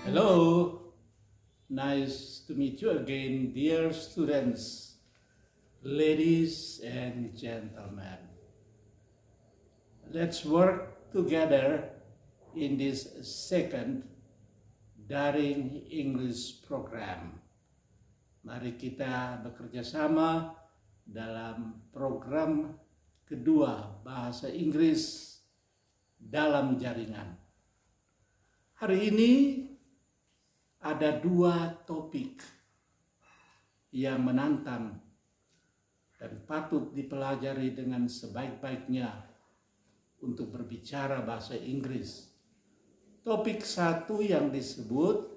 Hello, nice to meet you again, dear students, ladies and gentlemen. Let's work together in this second daring English program. Mari kita bekerja sama dalam program kedua bahasa Inggris dalam jaringan. Hari ini ada dua topik yang menantang dan patut dipelajari dengan sebaik-baiknya untuk berbicara bahasa Inggris. Topik satu yang disebut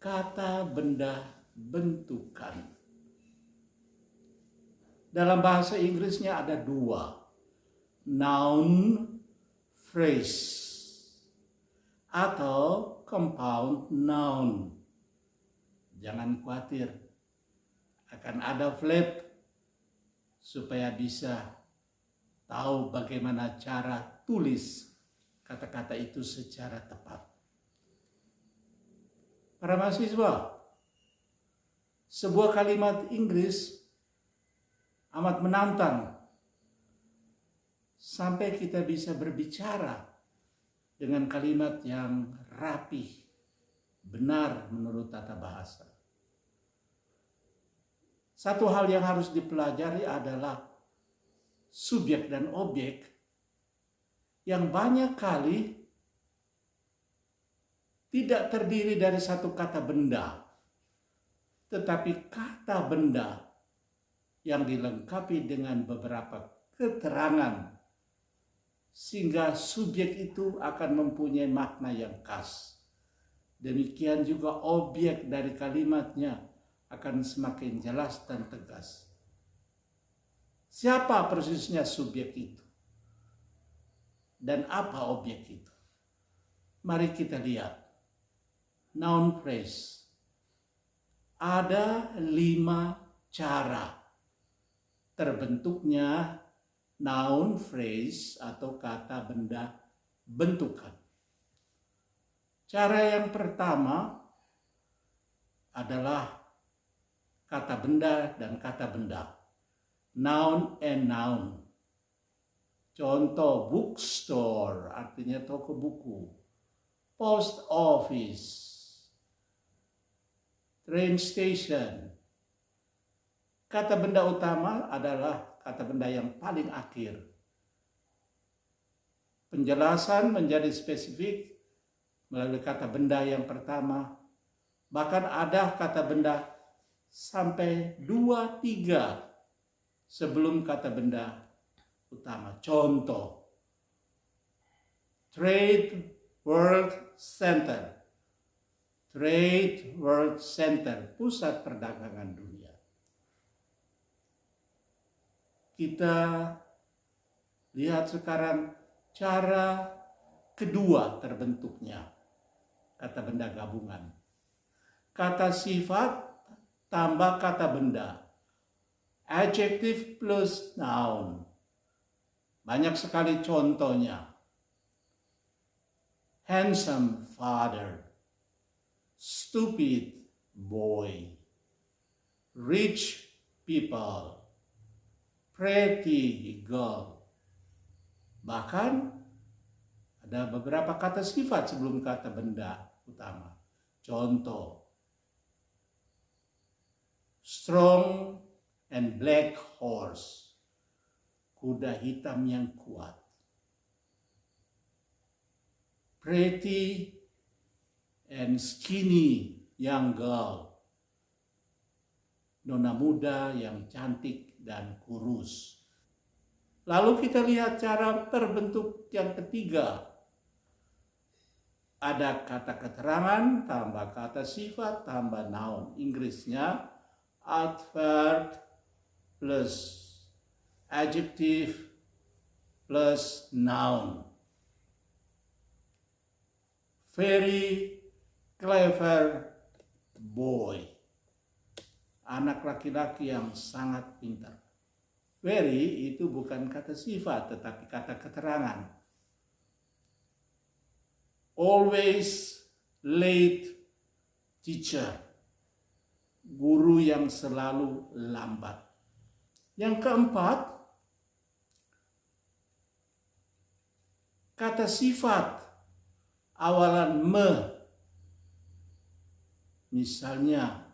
kata benda bentukan. Dalam bahasa Inggrisnya ada dua, noun phrase atau compound noun. Jangan khawatir, akan ada flap supaya bisa tahu bagaimana cara tulis kata-kata itu secara tepat. Para mahasiswa, sebuah kalimat Inggris amat menantang sampai kita bisa berbicara dengan kalimat yang rapih, benar menurut tata bahasa. Satu hal yang harus dipelajari adalah subjek dan objek yang banyak kali tidak terdiri dari satu kata benda, tetapi kata benda yang dilengkapi dengan beberapa keterangan sehingga subjek itu akan mempunyai makna yang khas. Demikian juga objek dari kalimatnya akan semakin jelas dan tegas. Siapa persisnya subjek itu? Dan apa objek itu? Mari kita lihat. Noun phrase. Ada 5 cara terbentuknya noun phrase atau kata benda bentukan. Cara yang pertama adalah kata benda dan kata benda. Noun and noun. Contoh bookstore artinya toko buku. Post office. Train station. Kata benda utama adalah kata benda yang paling akhir. Penjelasan menjadi spesifik melalui kata benda yang pertama. Bahkan ada kata benda sampai 2-3 sebelum kata benda utama. Contoh, Trade World Center. Trade World Center, pusat perdagangan dunia. Kita lihat sekarang cara kedua terbentuknya kata benda gabungan. Kata sifat tambah kata benda. Adjective plus noun. Banyak sekali contohnya. Handsome father. Stupid boy. Rich people. Pretty girl. Bahkan ada beberapa kata sifat sebelum kata benda utama. Contoh, strong and black horse. Kuda hitam yang kuat. Pretty and skinny young girl. Nona muda yang cantik dan kurus. Lalu kita lihat cara terbentuk yang ketiga. Ada kata keterangan, tambah kata sifat, tambah noun. Inggrisnya adverb plus adjective plus noun. Very clever boy. Anak laki-laki yang sangat pintar. Very itu bukan kata sifat, tetapi kata keterangan. Always late teacher, guru yang selalu lambat. Yang keempat, kata sifat awalan me. Misalnya,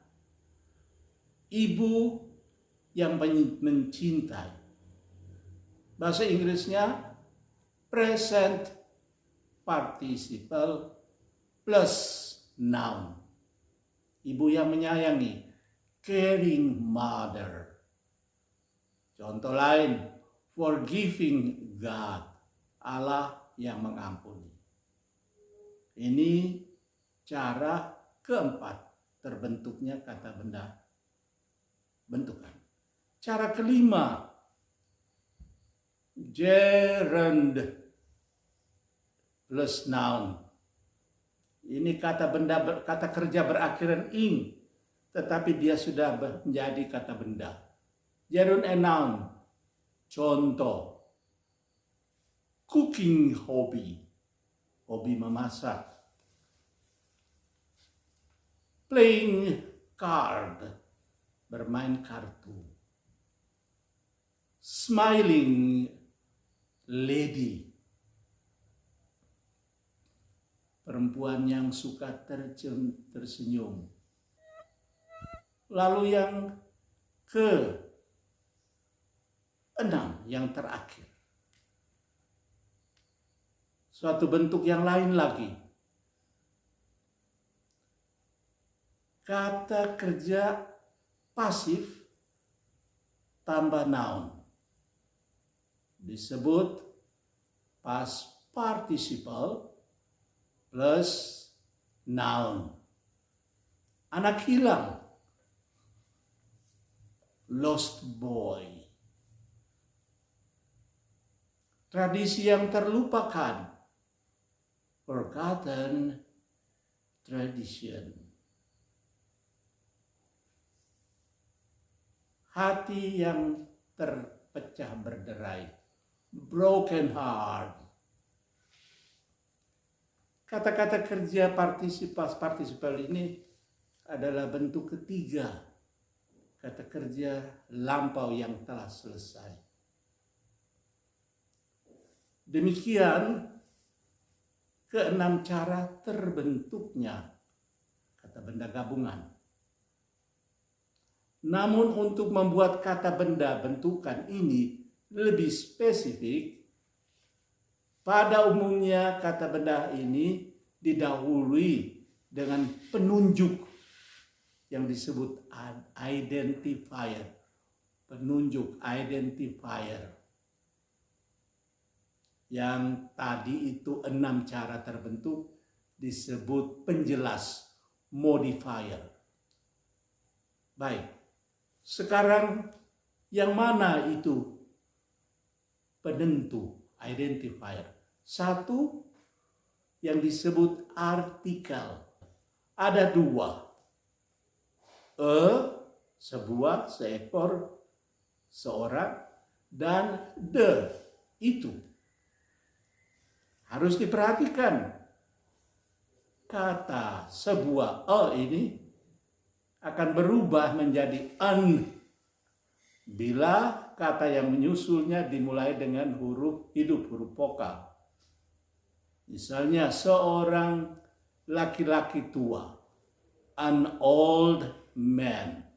ibu yang mencintai. Bahasa Inggrisnya present participle plus noun. Ibu yang menyayangi, caring mother. Contoh lain, forgiving God, Allah yang mengampuni. Ini cara keempat terbentuknya kata benda bentukan. Cara kelima, gerund plus noun. Ini kata kerja berakhiran ing, tetapi dia sudah menjadi kata benda. Gerund and noun. Contoh, cooking hobby, hobi memasak. Playing card, bermain kartu. Smiling lady, perempuan yang suka tersenyum. Lalu yang ke-6, yang terakhir, suatu bentuk yang lain lagi. Kata kerja pasif tambah noun. Disebut past participle plus noun. Anak hilang, lost boy. Tradisi yang terlupakan, forgotten tradition. Hati yang terpecah berderai, broken heart. Kata-kata kerja participle ini adalah bentuk ketiga kata kerja lampau yang telah selesai. Demikian ke-6 cara terbentuknya kata benda gabungan. Namun untuk membuat kata benda bentukan ini lebih spesifik, pada umumnya kata benda ini didahului dengan penunjuk yang disebut identifier. Penunjuk identifier. Yang tadi itu 6 cara terbentuk disebut penjelas, modifier. Baik. Sekarang yang mana itu penentu, identifier? Satu yang disebut artikel. Ada 2. Sebuah, seekor, seorang, dan the, itu. Harus diperhatikan. Kata sebuah ini akan berubah menjadi an bila kata yang menyusulnya dimulai dengan huruf hidup, huruf vokal. Misalnya seorang laki-laki tua, an old man.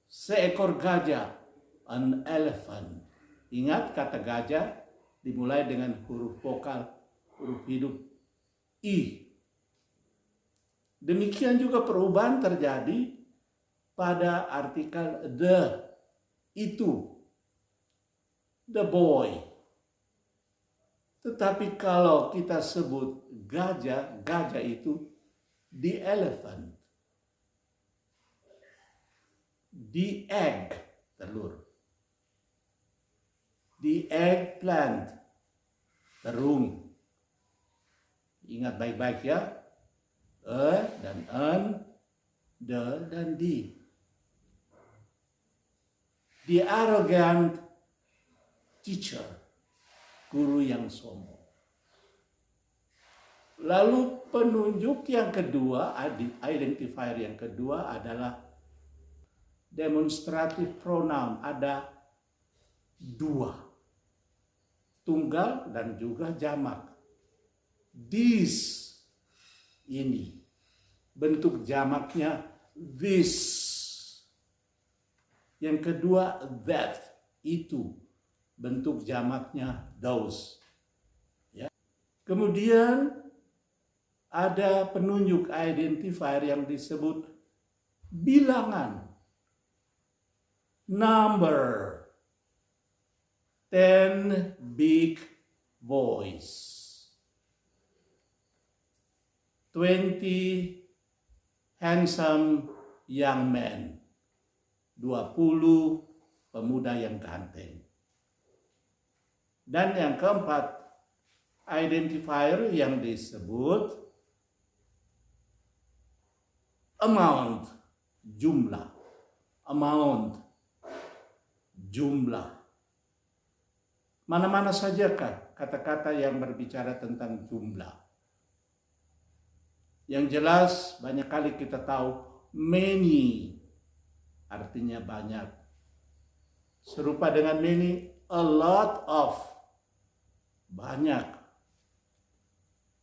Seekor gajah, an elephant. Ingat kata gajah dimulai dengan huruf vokal, huruf hidup i. Demikian juga perubahan terjadi pada artikel the, itu, the boy. Tetapi kalau kita sebut gajah, gajah itu the elephant. The egg, telur. The eggplant, terung. Ingat baik-baik ya. Dan an, the, dan di. The arrogant teacher, guru yang sombong. Lalu penunjuk yang kedua, identifier yang kedua adalah demonstrative pronoun. Ada dua, tunggal dan juga jamak. This, ini. Bentuk jamaknya this. Yang kedua that, itu. Bentuk jamaknya those. Ya. Kemudian ada penunjuk identifier yang disebut bilangan. Number. 10 big boys. 20 handsome young men. 20 pemuda yang ganteng. Dan yang keempat, identifier yang disebut amount, jumlah. Amount, jumlah. Mana-mana sajakah kata-kata yang berbicara tentang jumlah? Yang jelas banyak kali kita tahu many artinya banyak. Serupa dengan many, a lot of, banyak.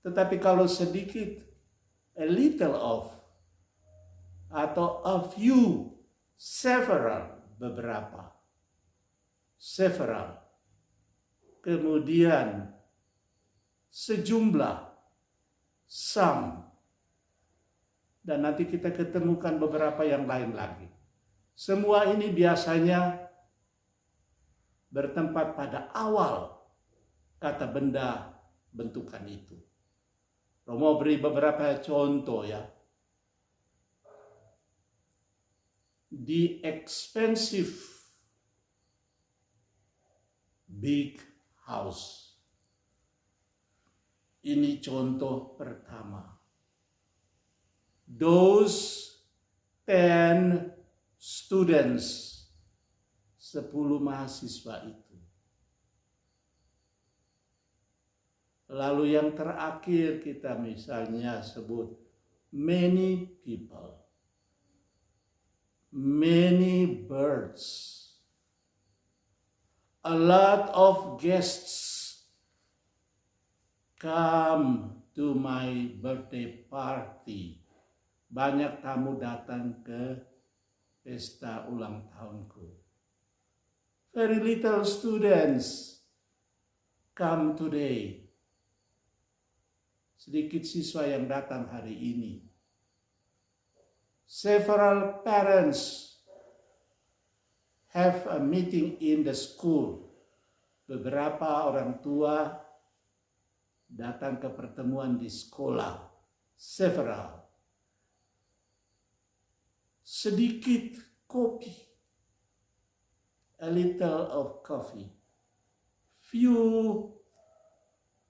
Tetapi kalau sedikit, a little of, atau a few, several, beberapa, several. Kemudian sejumlah, some. Dan nanti kita ketemukan beberapa yang lain lagi. Semua ini biasanya bertempat pada awal kata benda bentukan itu. Romo beri beberapa contoh ya. The expensive big house. Ini contoh pertama. Those 10 students, 10 mahasiswa itu. Lalu yang terakhir kita misalnya sebut many people, many birds, a lot of guests come to my birthday party. Banyak tamu datang ke pesta ulang tahunku. Very little students come today. Sedikit siswa yang datang hari ini. Several parents have a meeting in the school. Beberapa orang tua datang ke pertemuan di sekolah. Several. Sedikit kopi. A little of coffee. Few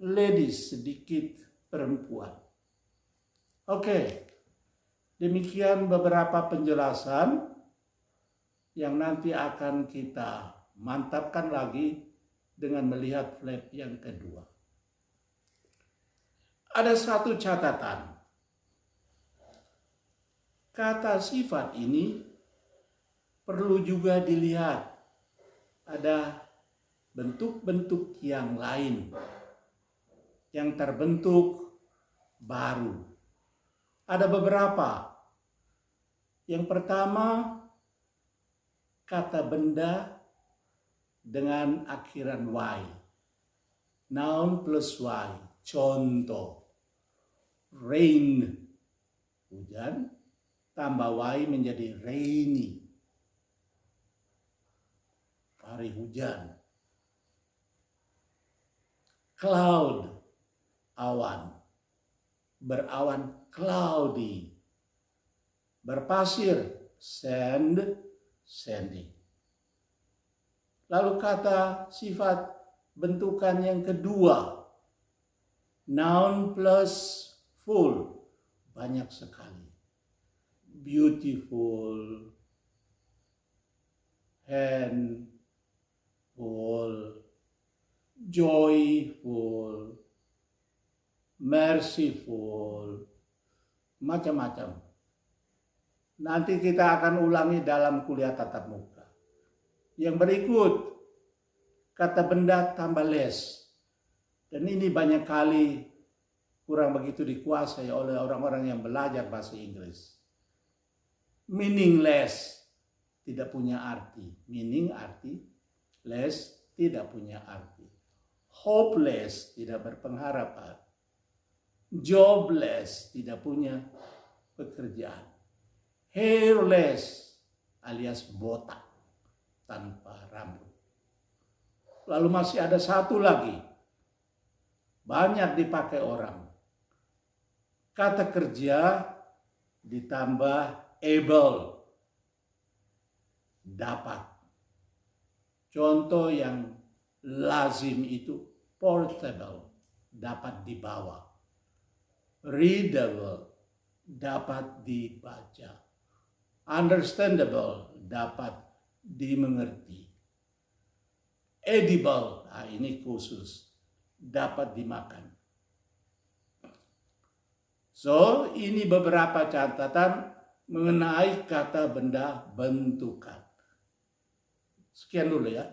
ladies, sedikit perempuan. Oke. Demikian beberapa penjelasan yang nanti akan kita mantapkan lagi dengan melihat flap yang kedua. Ada satu catatan. Kata sifat ini perlu juga dilihat. Ada bentuk-bentuk yang lain yang terbentuk baru. Ada beberapa. Yang pertama, kata benda dengan akhiran Y. Noun plus Y. Contoh. Rain. Hujan. Tambah Y menjadi rainy. Hari hujan. Cloud. Awan. Berawan. Cloudy. Berpasir. Sand. Sandy. Lalu kata sifat bentukan yang kedua. Noun plus full. Banyak sekali. Beautiful, handful, joyful, merciful, macam-macam. Nanti kita akan ulangi dalam kuliah tatap muka. Yang berikut, kata benda tambah less. Dan ini banyak kali kurang begitu dikuasai oleh orang-orang yang belajar bahasa Inggris. Meaningless, tidak punya arti. Meaning arti, less tidak punya arti. Hopeless, tidak berpengharapan. Jobless, tidak punya pekerjaan. Hairless, alias botak, tanpa rambut. Lalu masih ada satu lagi, banyak dipakai orang. Kata kerja ditambah able, dapat. Contoh yang lazim itu portable, dapat dibawa. Readable, dapat dibaca. Understandable, dapat dimengerti. Edible, ini khusus, dapat dimakan. So, ini beberapa catatan mengenai kata benda bentukan. Sekian dulu ya.